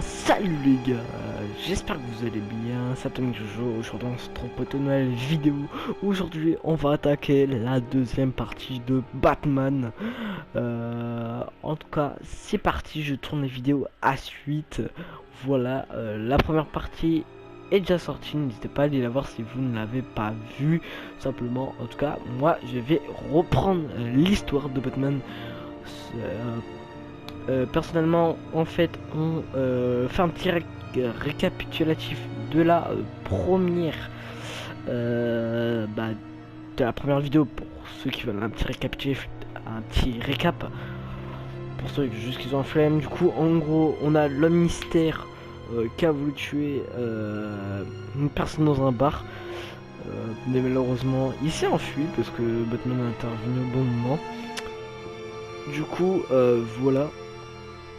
Salut les gars, j'espère que vous allez bien, c'est Tony Jojo. Aujourd'hui on se retrouve pour une nouvelle vidéo. Aujourd'hui on va attaquer la deuxième partie de Batman. En tout cas c'est parti, je tourne les vidéos à suite. Voilà, la première partie est déjà sortie, n'hésitez pas à aller la voir si vous ne l'avez pas vue. Simplement, en tout cas moi je vais reprendre l'histoire de Batman. Personnellement, en fait, on fait un petit récapitulatif de la première de la première vidéo pour ceux qui veulent un petit récapitulatif, un petit récap pour ceux juste qui ont un flemme. Du coup, en gros, on a l'homme mystère qui a voulu tuer une personne dans un bar, mais malheureusement, il s'est enfui parce que Batman a intervenu au bon moment. Du coup, voilà.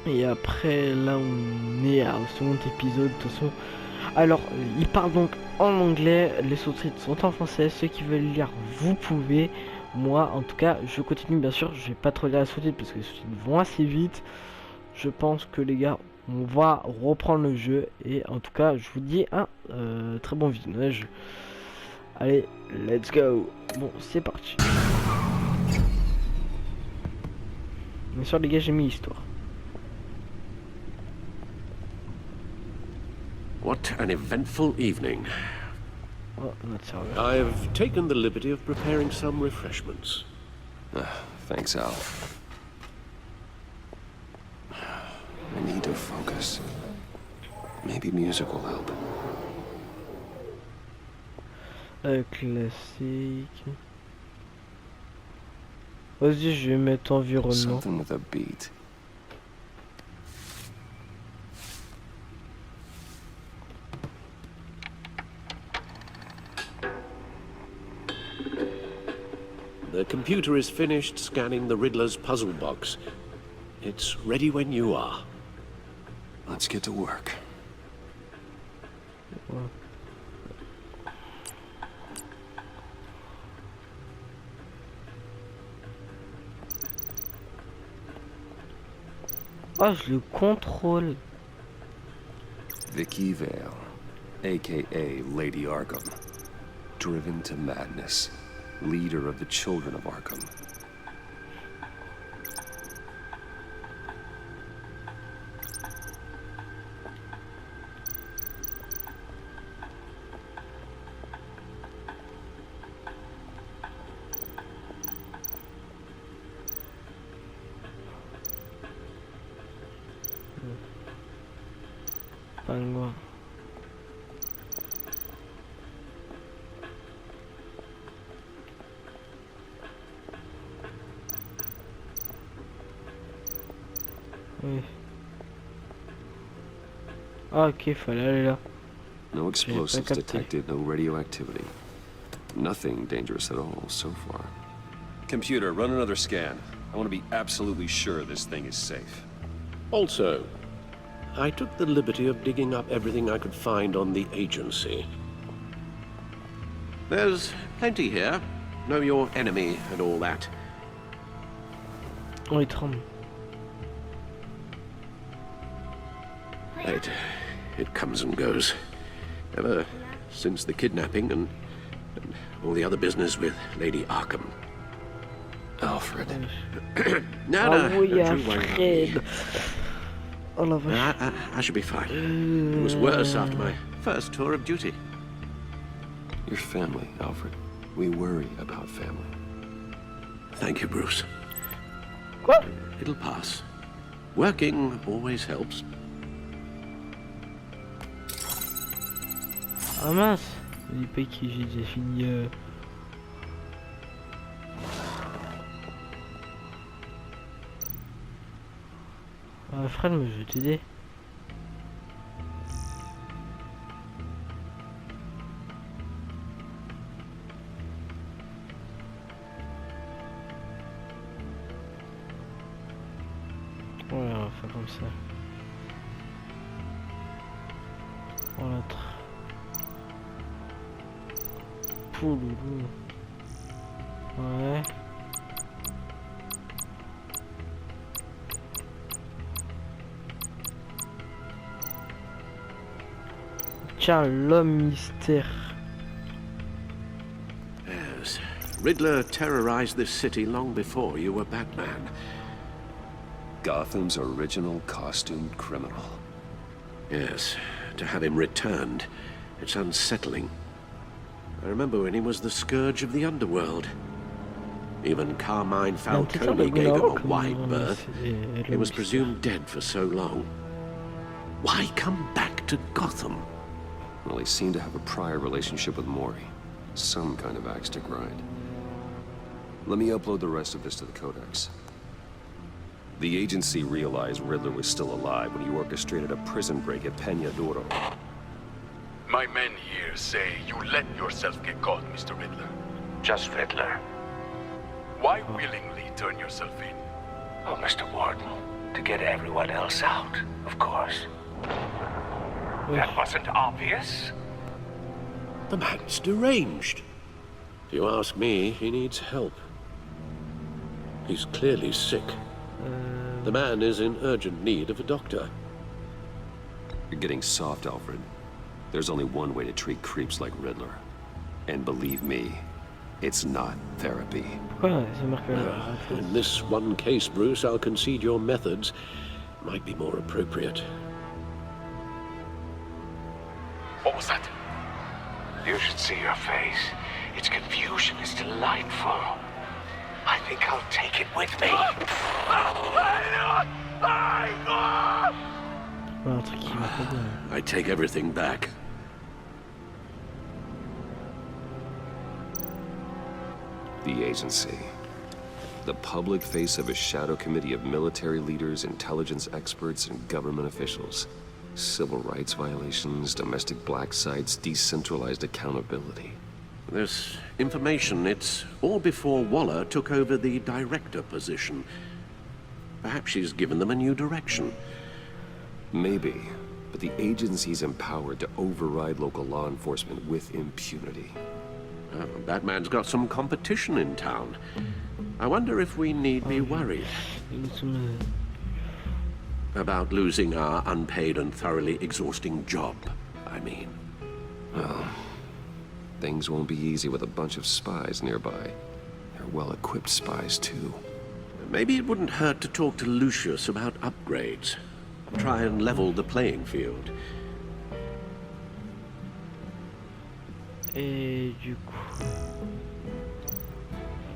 Et après, là, on est au second épisode, de toute façon. Alors, il parle donc en anglais, les sous-titres sont en français. Ceux qui veulent lire, vous pouvez. Moi, en tout cas, je continue, bien sûr. Je vais pas trop lire les sous-titres parce que les sous-titres vont assez vite. Je pense que les gars, on va reprendre le jeu. Et en tout cas, je vous dis un très bon visionnage. Allez, let's go. Bon, c'est parti. Bien sûr, les gars, j'ai mis l'histoire. What an eventful evening. Oh, notre serveur. I've taken the liberty of preparing some refreshments. Thanks, Al. I need to focus. Maybe music will help. Classique. Vas-y, je vais mettre environnement. Something with a beat. The computer is finished scanning the Riddler's puzzle box. It's ready when you are. Let's get to work. Ah, je le contrôle. Vicky Vale, aka Lady Arkham. Driven to madness. Leader of the children of Arkham. Pingouin. Oui. Ah, ok, fallait aller là. No explosives capté. detected, no radioactivity. Nothing dangerous at all so far. Computer, run another scan. I want to be absolutely sure this thing is safe. Also, I took the liberty of digging up everything I could find on the agency. There's plenty here. Know your enemy and all that. On les tremble. It comes and goes. Ever since the kidnapping and all the other business with Lady Arkham. Alfred. No, Ah oui, don't you worry about me. Alfred. Oh la vache. I should be fine. It was worse after my first tour of duty. Your family, Alfred. We worry about family. Thank you, Bruce. Quoi? It'll pass. Working always helps. Ah mince. Je dis pas que j'ai déjà fini. Alfred, mais je vais t'aider. Ouais, on va faire comme ça. Voilà. Pouloulou. Ouais. Tiens, l'homme mystère. Yes. Riddler terrorized this city long before you were Batman. Gotham's original costumed criminal. Yes. To have him returned, it's unsettling. I remember when he was the scourge of the underworld. Even Carmine Falcone gave him a wide berth. He was presumed dead for so long. Why come back to Gotham? Well, he seemed to have a prior relationship with Mori. Some kind of axe to grind. Let me upload the rest of this to the Codex. The agency realized Riddler was still alive when he orchestrated a prison break at Peña Duro. My men here say you let yourself get caught, Mr. Riddler. Just Riddler. Why willingly turn yourself in? Oh, Mr. Warden, to get everyone else out, of course. That wasn't obvious. The man's deranged. If you ask me, he needs help. He's clearly sick. The man is in urgent need of a doctor. You're getting soft, Alfred. There's only one way to treat creeps like Riddler. And believe me, it's not therapy. Pourquoi c'est marqué là? In this one case, Bruce, I'll concede your methods might be more appropriate. What was that? You should see your face. Its confusion is delightful. I think I'll take it with me. Ouais, un truc qui m'a fait bien. I take everything back. The agency. The public face of a shadow committee of military leaders, intelligence experts, and government officials. Civil rights violations, domestic black sites, decentralized accountability. This information, it's all before Waller took over the director position. Perhaps she's given them a new direction. Maybe, but the agency's empowered to override local law enforcement with impunity. Batman's got some competition in town. I wonder if we need be worried about losing our unpaid and thoroughly exhausting job, I mean. Well, things won't be easy with a bunch of spies nearby. They're well-equipped spies, too. Maybe it wouldn't hurt to talk to Lucius about upgrades. Try and level the playing field. Et du coup...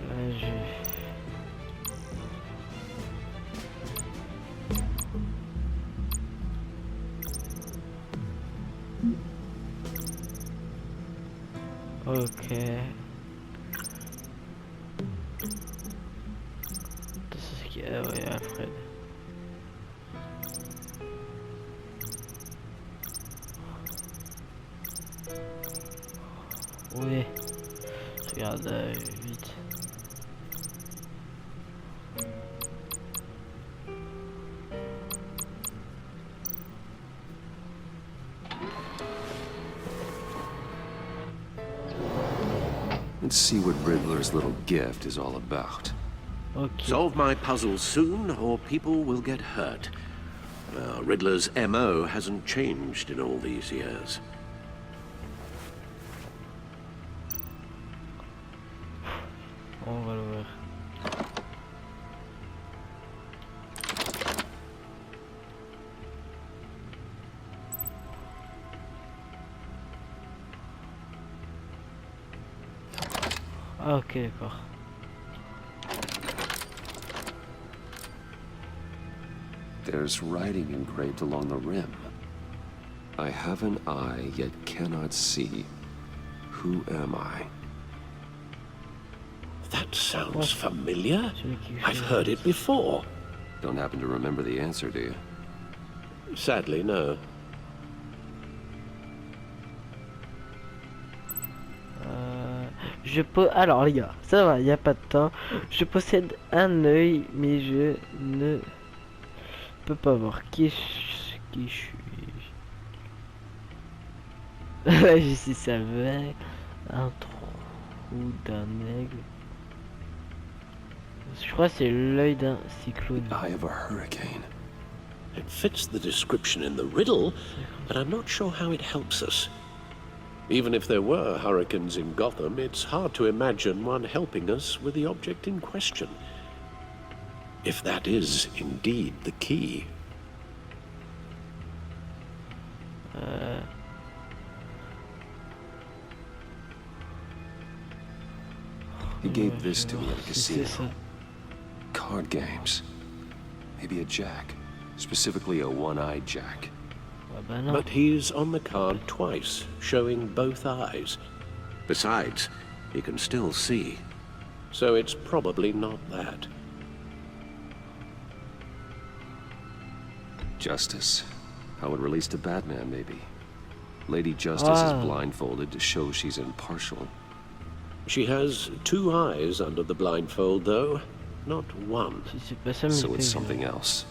Là, j'ai... Ok. C'est ce qui... Ah ouais, Alfred. Oui. Je regarde vite. Let's see what Riddler's little gift is all about. Ok. Solve my puzzles soon, or people will get hurt. Riddler's MO hasn't changed in all these years. On va l'ouvrir. Ah, ok, d'accord. There's writing engraved along the rim. I have an eye, yet cannot see. Who am I? That sounds familiar. I've heard it before. Don't happen to remember the answer, do you? Sadly, no. Alors les gars, ça va, il n'y a pas de temps. Je possède un œil, mais je ne peux pas voir qui je suis. Je sais ça va. Un trou d'un aigle. Je crois que c'est l'œil d'un cyclone. Eye of a hurricane. It fits the description in the riddle, but I'm not sure how it helps us. Even if there were hurricanes in Gotham, it's hard to imagine one helping us with the object in question. If that is indeed the key. He gave this to me at a casino. Card games. Maybe a jack. Specifically a one-eyed jack. But he's on the card twice, showing both eyes. Besides, he can still see. So it's probably not that. Justice. How it relates to Bateman, maybe. Lady Justice is blindfolded to show she's impartial. She has two eyes under the blindfold, though, not one. So it's something else.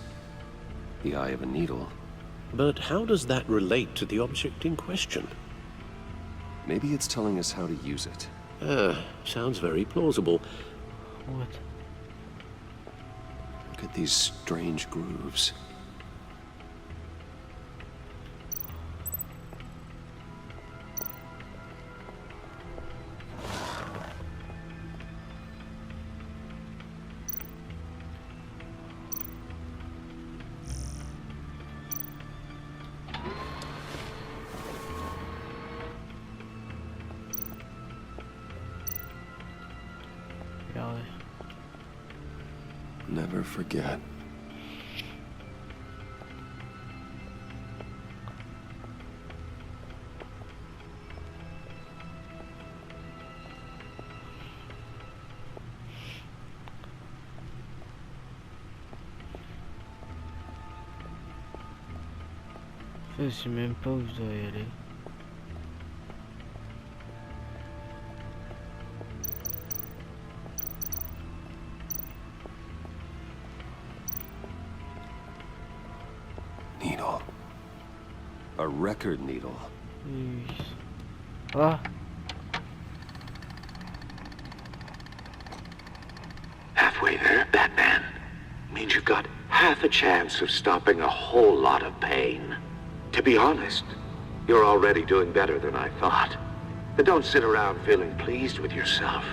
The eye of a needle. But how does that relate to the object in question? Maybe it's telling us how to use it. Sounds very plausible. What? Look at these strange grooves. Never forget. Je sais même pas où je dois y aller. Needle. A record needle. Ah. Halfway there, Batman. Means you've got half a chance of stopping a whole lot of pain. To be honest, you're already doing better than I thought. But don't sit around feeling pleased with yourself.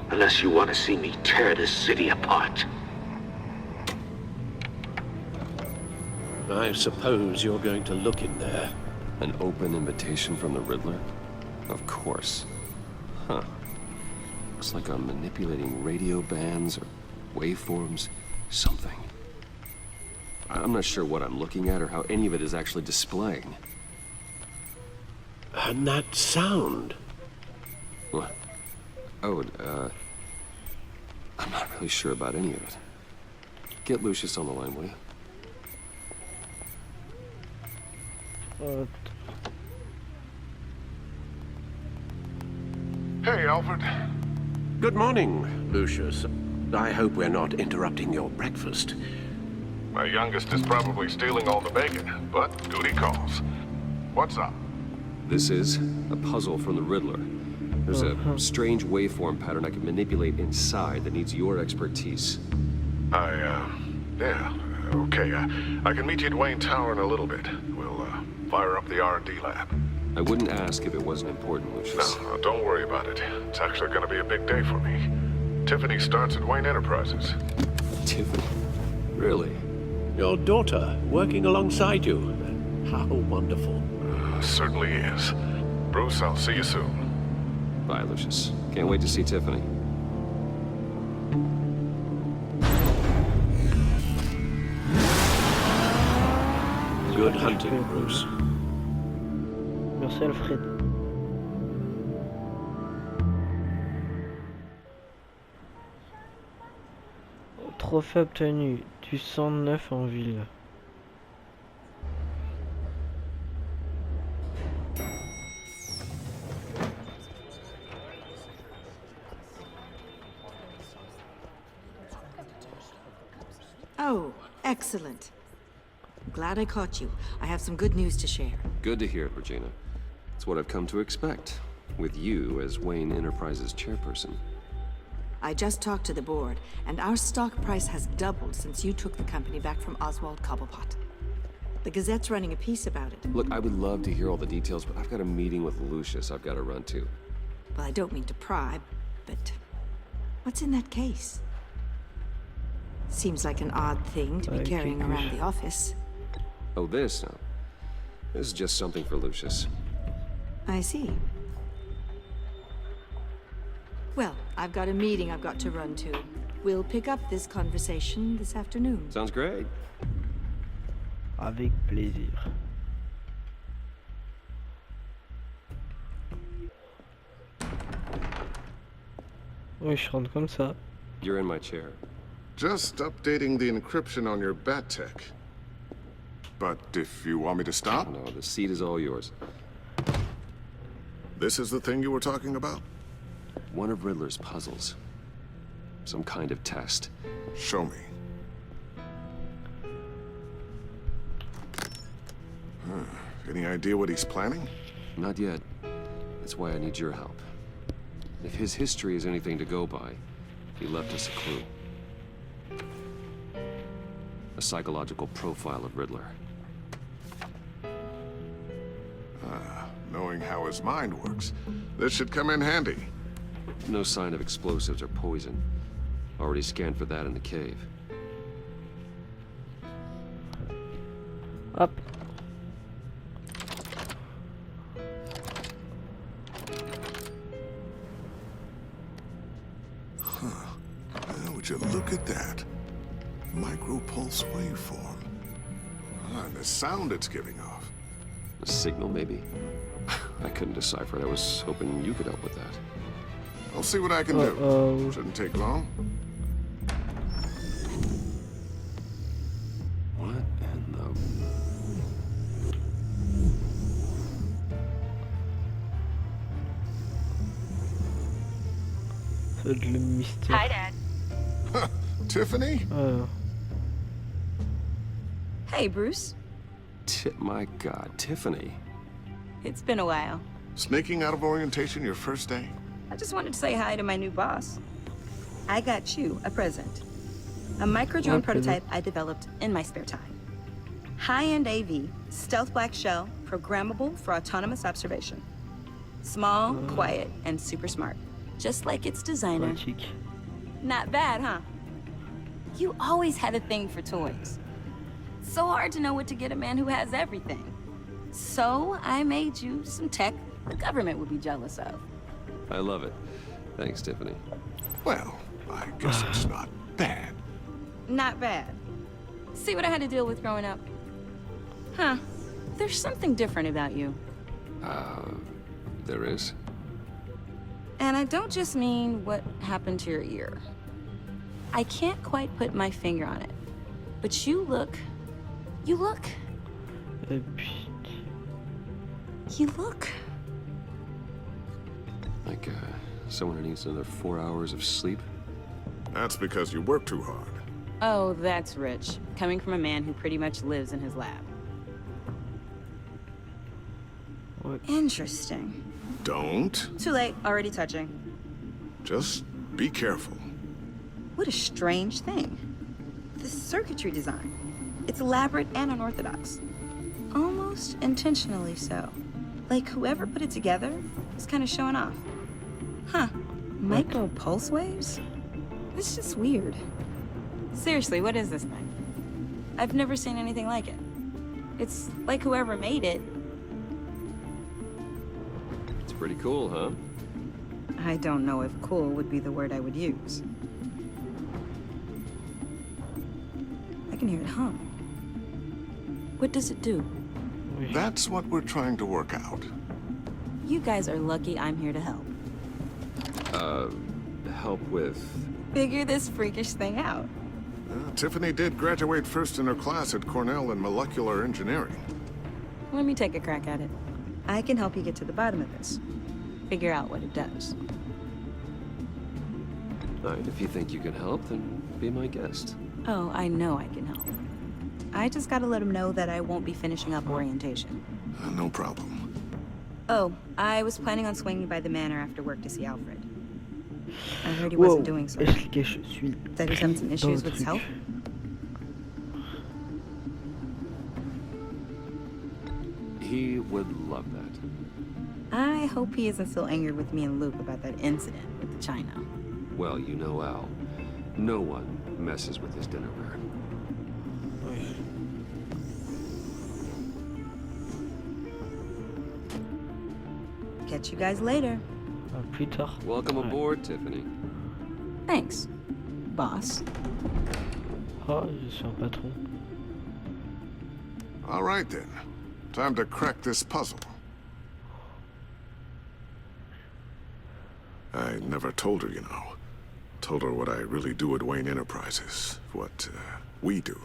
Unless you want to see me tear this city apart. I suppose you're going to look in there. An open invitation from the Riddler? Of course. Huh. Looks like I'm manipulating radio bands or waveforms. Something. I'm not sure what I'm looking at or how any of it is actually displaying. And that sound. What? Oh, I'm not really sure about any of it. Get Lucius on the line, will you? Hey, Alfred. Good morning, Lucius. I hope we're not interrupting your breakfast. My youngest is probably stealing all the bacon, but duty calls. What's up? This is a puzzle from the Riddler. There's a strange waveform pattern I can manipulate inside that needs your expertise. Yeah, okay. I can meet you at Wayne Tower in a little bit. We'll, fire up the R&D lab. I wouldn't ask if it wasn't important, Lucius. No, don't worry about it. It's actually gonna be a big day for me. Tiffany starts at Wayne Enterprises. Tiffany? Really? Your daughter working alongside you. How wonderful. Certainly is. Bruce, I'll see you soon. Bye, Lucius. Can't wait to see Tiffany. Good hunting, Bruce. Merci, Alfred. Trophée obtenu. Du 109 en ville. Oh, excellent. Glad I caught you. I have some good news to share. Good to hear it, Regina. It's what I've come to expect, with you as Wayne Enterprises chairperson. I just talked to the board, and our stock price has doubled since you took the company back from Oswald Cobblepot. The Gazette's running a piece about it. Look, I would love to hear all the details, but I've got a meeting with Lucius I've got to run to. Well, I don't mean to pry, but what's in that case? Seems like an odd thing to be carrying around the office. Oh, this? No. This is just something for Lucius. I see. Well, I've got a meeting I've got to run to. We'll pick up this conversation this afternoon. Sounds great. Avec plaisir. Oui, je rentre comme ça. You're in my chair. Just updating the encryption on your Bat-Tech. But if you want me to stop, No, the seat is all yours. this is the thing you were talking about? One of Riddler's puzzles. Some kind of test. Show me. Any idea what he's planning? Not yet. That's why I need your help. If his history is anything to go by, he left us a clue. A psychological profile of Riddler. Knowing how his mind works, this should come in handy. No sign of explosives or poison. Already scanned for that in the cave. Hop. Would you look at that? Micro-pulse waveform. And the sound it's giving off. A signal, maybe? I couldn't decipher it. I was hoping you could help with that. I'll see what I can do. Shouldn't take long. What in the... C'est le mystère. Hi, Dad. Tiffany? Hey, Bruce. My God, Tiffany. It's been a while. Sneaking out of orientation your first day? I just wanted to say hi to my new boss. I got you a present. A micro-drone prototype I developed in my spare time. High-end AV, stealth black shell, programmable for autonomous observation. Small, quiet, and super smart. Just like its designer. Chic. Not bad, huh? You always had a thing for toys. So hard to know what to get a man who has everything. So I made you some tech the government would be jealous of. I love it. Thanks, Tiffany. Well, I guess it's not bad. Not bad. See what I had to deal with growing up? Huh. There's something different about you. There is? And I don't just mean what happened to your ear. I can't quite put my finger on it. But you look... Et puis... You look... Like, someone who needs another 4 hours of sleep? That's because you work too hard. Oh, that's rich. Coming from a man who pretty much lives in his lab. What? Interesting. Don't. Too late. Already touching. Just be careful. What a strange thing. The circuitry design. It's elaborate and unorthodox. Almost intentionally so. Like whoever put it together is kind of showing off. Huh. Micro pulse waves? It's just weird. Seriously, what is this thing? I've never seen anything like it. It's like whoever made it. It's pretty cool, huh? I don't know if cool would be the word I would use. I can hear it hum. What does it do? That's what we're trying to work out. You guys are lucky I'm here to help. Help with... Figure this freakish thing out. Tiffany did graduate first in her class at Cornell in molecular engineering. Let me take a crack at it. I can help you get to the bottom of this. Figure out what it does. All right, if you think you can help, then be my guest. Oh, I know I can help. I just gotta let him know that I won't be finishing up orientation. No problem. Oh, I was planning on swinging by the manor after work to see Alfred. I heard he wasn't doing so. Est-ce que je suis That he was having some pris issues dans le with his truc. health? He would love that. I hope he isn't still angry with me and Luke about that incident with the China. Well, you know, Al, no one messes with his dinnerware. Oui. Catch you guys later. À plus tard. Welcome Ouais. aboard, Tiffany. Thanks, boss. Oh, je suis un patron. All right then. Time to crack this puzzle. I never told her, you know. Told her what I really do at Wayne Enterprises. What we do.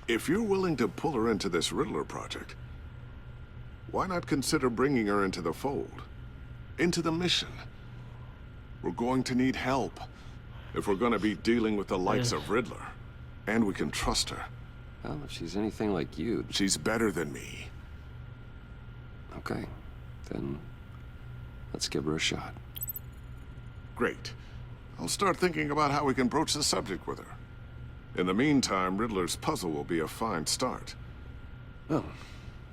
If you're willing to pull her into this Riddler project, why not consider bringing her into the fold? Into the mission? We're going to need help if we're going to be dealing with the likes of Riddler. And we can trust her. Well, if she's anything like you... She's better than me. Okay, then let's give her a shot. Great. I'll start thinking about how we can broach the subject with her. In the meantime, Riddler's puzzle will be a fine start. Well,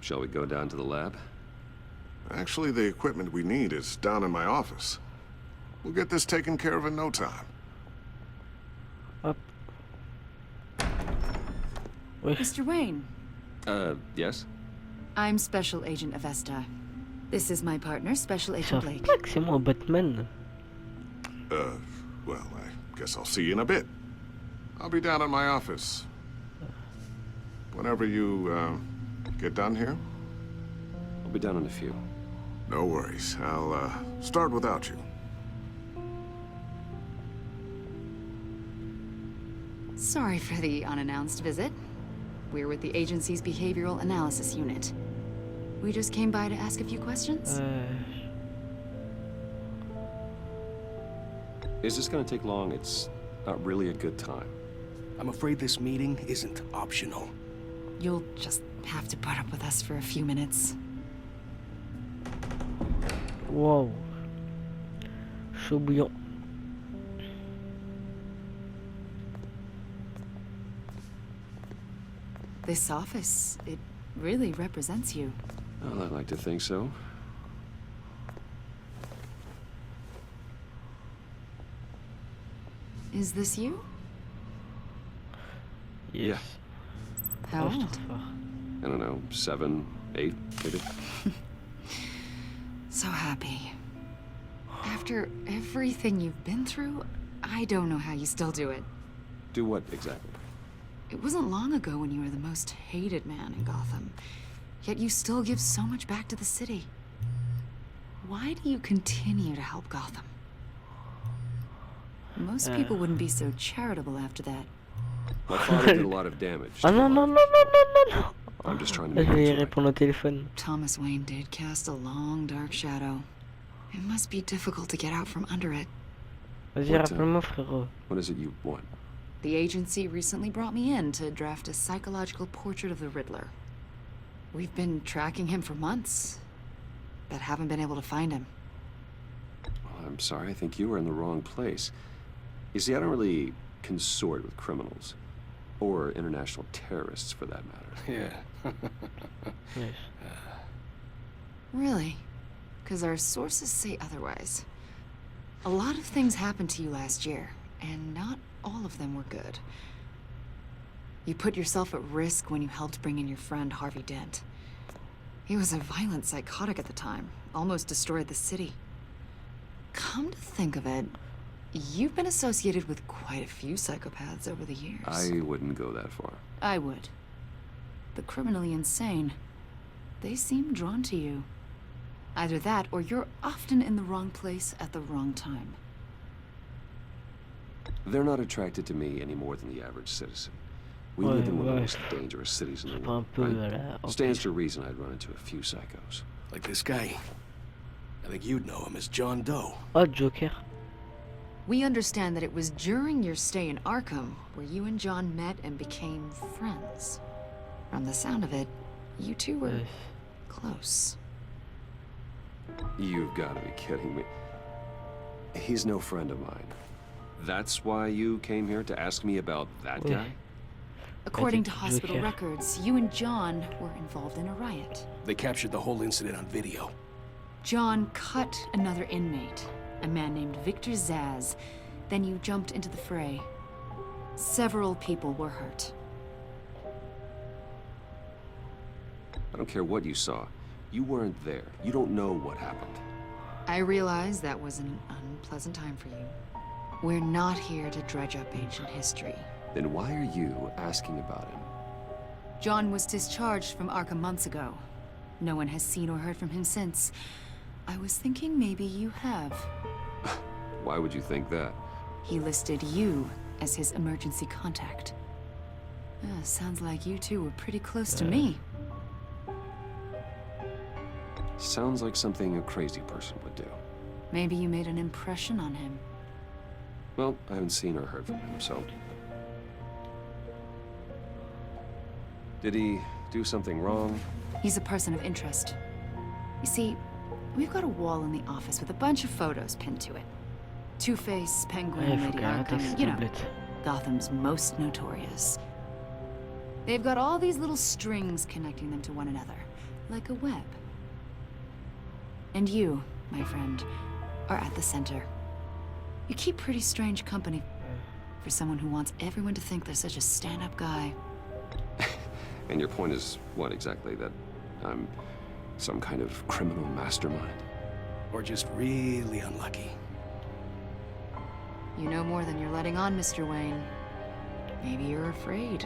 shall we go down to the lab? Actually, the equipment we need is down in my office. We'll get this taken care of in no time. Hop. Oui. Mr. Wayne, Yes? I'm Special Agent Avesta. This is my partner, Special Agent Ça Blake. fait que c'est moi Batman. Well, I guess I'll see you in a bit. I'll be down in my office. Whenever you, get done here? I'll be down in a few. No worries. I'll, start without you. Sorry for the unannounced visit. We're with the agency's Behavioral Analysis Unit. We just came by to ask a few questions. Is this gonna take long? It's not really a good time. I'm afraid this meeting isn't optional. You'll just have to put up with us for a few minutes. Wow. Chaud bouillant. This office, it really represents you. Well, I'd like to think so. Is this you? Yes. How Oh, je old? trouve fort. I don't know, 7, 8, maybe? So happy. After everything you've been through, I don't know how you still do it. Do what exactly? It wasn't long ago when you were the most hated man in Gotham. Yet you still give so much back to the city. Why do you continue to help Gotham? Most people wouldn't be so charitable after that. My father did a lot of damage. Ah to non, the non, line. non, non, non, non, non. I'm just trying to Je make vais y things right. répondre au téléphone. Thomas Wayne did cast a long, dark shadow. It must be difficult to get out from under it. Vas-y, What, rappelle-moi, frérot. What is it you want? The agency recently brought me in to draft a psychological portrait of the Riddler. We've been tracking him for months, but haven't been able to find him. Well, I'm sorry, I think you were in the wrong place. You see, I don't really consort with criminals. Or international terrorists, for that matter. Yeah. Yes. Really? Because our sources say otherwise. A lot of things happened to you last year, and not all of them were good. You put yourself at risk when you helped bring in your friend Harvey Dent. He was a violent psychotic at the time, almost destroyed the city. Come to think of it, you've been associated with quite a few psychopaths over the years. I wouldn't go that far. I would. The criminally insane, they seem drawn to you. Either that, or you're often in the wrong place at the wrong time. They're not attracted to me any more than the average citizen. We Ouais, live in one of the ouais. most dangerous cities in the C'est pas un world, peu right? là. Ok. Stands to reason I'd run into a few psychos. Like this guy. I think you'd know him as John Doe. Oh, Joker. We understand that it was during your stay in Arkham where you and John met and became friends. From the sound of it, you two were Yes. close. You've got to be kidding me. He's no friend of mine. That's why you came here to ask me about that Oui. guy? According to Joker. hospital records, you and John were involved in a riot. They captured the whole incident on video. John cut another inmate, a man named Victor Zaz. Then you jumped into the fray. Several people were hurt. I don't care what you saw. You weren't there. You don't know what happened. I realize that was an unpleasant time for you. We're not here to dredge up ancient history. Then why are you asking about him? John was discharged from Arkham months ago. No one has seen or heard from him since. I was thinking maybe you have. Why would you think that? He listed you as his emergency contact. Sounds like you two were pretty close to me. Sounds like something a crazy person would do. Maybe you made an impression on him. Well, I haven't seen or heard from him, so... Did he do something wrong? He's a person of interest. You see, we've got a wall in the office with a bunch of photos pinned to it. Two-Face, Penguin, Lady Arkham, you know, Gotham's most notorious. They've got all these little strings connecting them to one another, like a web. And you, my friend, are at the center. You keep pretty strange company for someone who wants everyone to think they're such a stand-up guy. And your point is what exactly? That I'm some kind of criminal mastermind? Or just really unlucky. You know more than you're letting on, Mr. Wayne. Maybe you're afraid.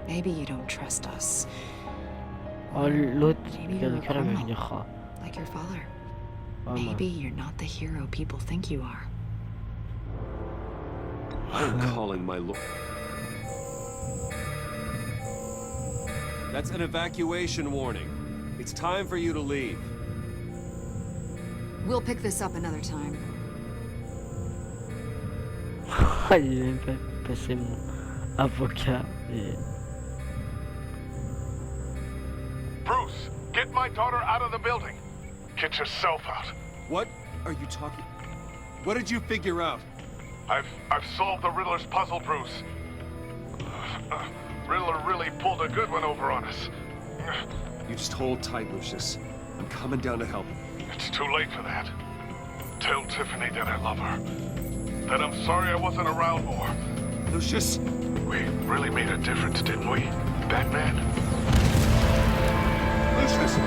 Maybe you don't trust us. Oh, l'autre, Maybe il y a you're le a cœur à criminal, venir. like your father. Oh, Maybe you're not the hero people think you are. I'm calling my lord. That's an evacuation warning. It's time for you to leave. We'll pick this up another time. Il est même pas passé mon avocat. Et... Bruce, get my daughter out of the building. Get yourself out. What are you talking? What did you figure out? I've solved the Riddler's puzzle, Bruce. Riddler really pulled a good one over on us. You just hold tight, Lucius. I'm coming down to help. It's too late for that. Tell Tiffany that I love her. That I'm sorry I wasn't around more. Lucius! We really made a difference, didn't we, Batman? Lucius!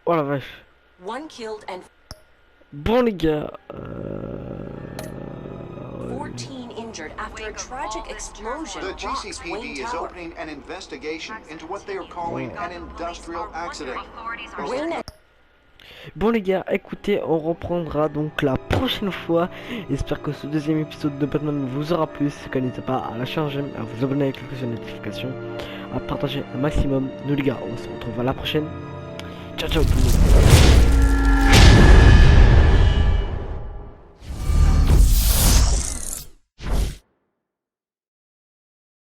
Oh la vache. One killed and Bon les gars, 14 injured after a tragic explosion. The rocks GCPD Wayne is Tower. opening an investigation into what they are calling an industrial accident. Wayne Bon les gars, écoutez, on reprendra donc la prochaine fois. J'espère que ce deuxième épisode de Batman vous aura plu. N'hésitez pas à lâcher un j'aime, à vous abonner avec la cloche de notification, à partager un maximum. Nous les gars, on se retrouve à la prochaine. Ciao ciao tout le monde.